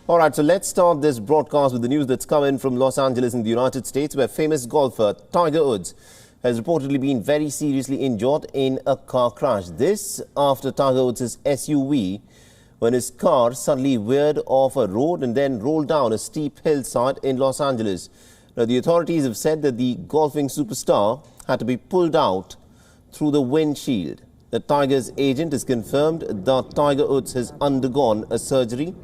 All right, so let's start this broadcast with the news that's come in from Los Angeles in the United States, where famous golfer Tiger Woods has reportedly been very seriously injured in a car crash. This after Tiger Woods' SUV, when his car suddenly veered off a road and then rolled down a steep hillside in Los Angeles. Now, the authorities have said that the golfing superstar had to be pulled out through the windshield. The Tiger's agent has confirmed that Tiger Woods has undergone a surgery.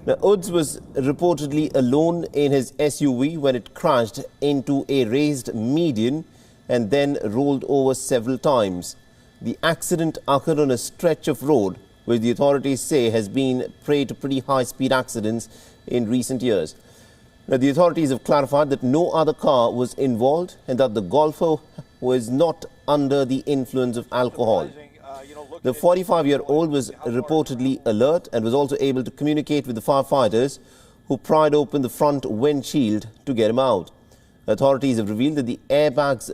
Now, Woods was reportedly alone in his SUV when it crashed into a raised median and then rolled over several times. The accident occurred on a stretch of road which the authorities say has been prey to pretty high-speed accidents in recent years. Now, the authorities have clarified that no other car was involved and that the golfer was not under the influence of alcohol. The 45-year-old was reportedly alert and was also able to communicate with the firefighters, who pried open the front windshield to get him out. Authorities have revealed that the airbags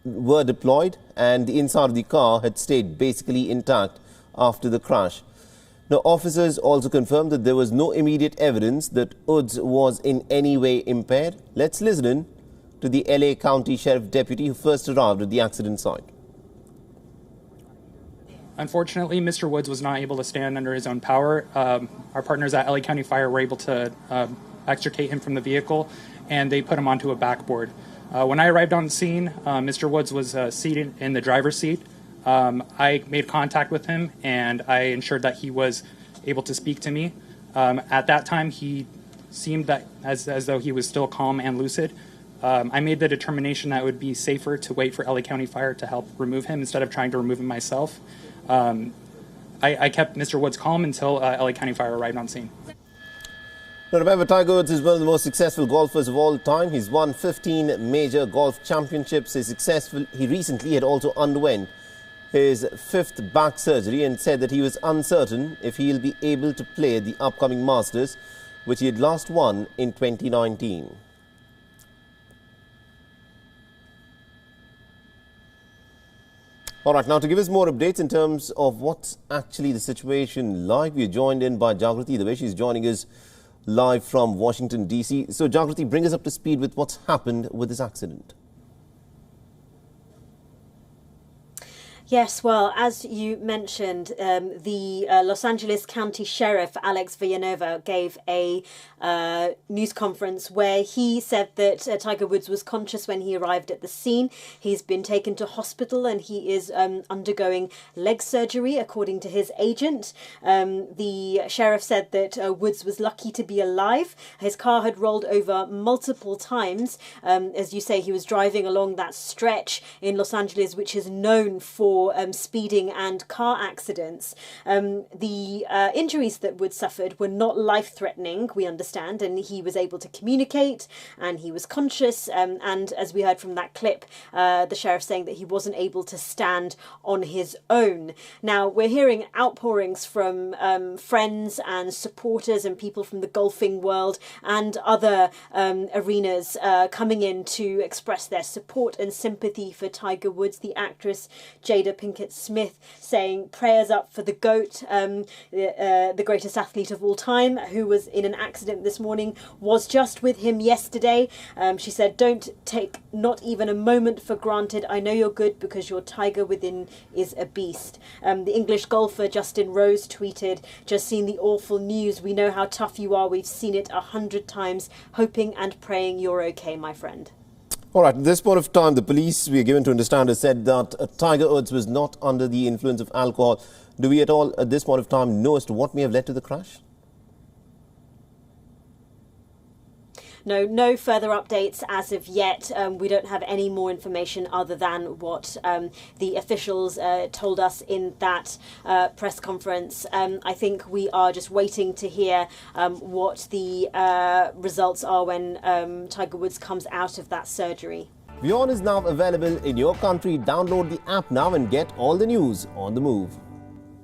were deployed and the inside of the car had stayed basically intact after the crash. Now, officers also confirmed that there was no immediate evidence that Woods was in any way impaired. Let's listen in to the LA County Sheriff Deputy who first arrived at the accident site. Unfortunately, Mr. Woods was not able to stand under his own power. Our partners at LA County Fire were able to extricate him from the vehicle, and they put him onto a backboard. When I arrived on the scene, Mr. Woods was seated in the driver's seat. I made contact with him, and I ensured that he was able to speak to me. At that time, he seemed that as though he was still calm and lucid. I made the determination that it would be safer to wait for LA County Fire to help remove him instead of trying to remove him myself. I kept Mr. Woods calm until LA County Fire arrived on scene. Now, remember, Tiger Woods is one of the most successful golfers of all time. He's won 15 major golf championships. He recently had also underwent his 5th back surgery and said that he was uncertain if he'll be able to play the upcoming Masters, which he had last won in 2019. All right, now to give us more updates in terms of what's actually the situation like, we're joined in by Jagrati. The way she's joining us live from Washington, D.C. So, Jagrati, bring us up to speed with what's happened with this accident. Yes, well, as you mentioned, the Los Angeles County Sheriff, Alex Villanueva, gave a news conference where he said that Tiger Woods was conscious when he arrived at the scene. He's been taken to hospital and he is undergoing leg surgery, according to his agent. The sheriff said that Woods was lucky to be alive. His car had rolled over multiple times. As you say, he was driving along that stretch in Los Angeles, which is known for speeding and car accidents. The injuries that Woods suffered were not life-threatening, we understand, and he was able to communicate and he was conscious, and as we heard from that clip, the sheriff saying that he wasn't able to stand on his own. Now, we're hearing outpourings from friends and supporters and people from the golfing world and other arenas coming in to express their support and sympathy for Tiger Woods. The actress Jada Pinkett Smith saying prayers up for the GOAT, the greatest athlete of all time, who was in an accident this morning, was just with him yesterday. She said, "Don't take not even a moment for granted. I know you're good because your tiger within is a beast." The English golfer Justin Rose tweeted, "Just seen the awful news. We know how tough you are. We've seen it 100 times. Hoping and praying you're okay, my friend." All right, at this point of time, the police, we are given to understand, has said that Tiger Woods was not under the influence of alcohol. Do we at all, at this point of time, know as to what may have led to the crash? No further updates as of yet. We don't have any more information other than what the officials told us in that press conference. I think we are just waiting to hear what the results are when Tiger Woods comes out of that surgery. WION is now available in your country. Download the app now and get all the news on the move.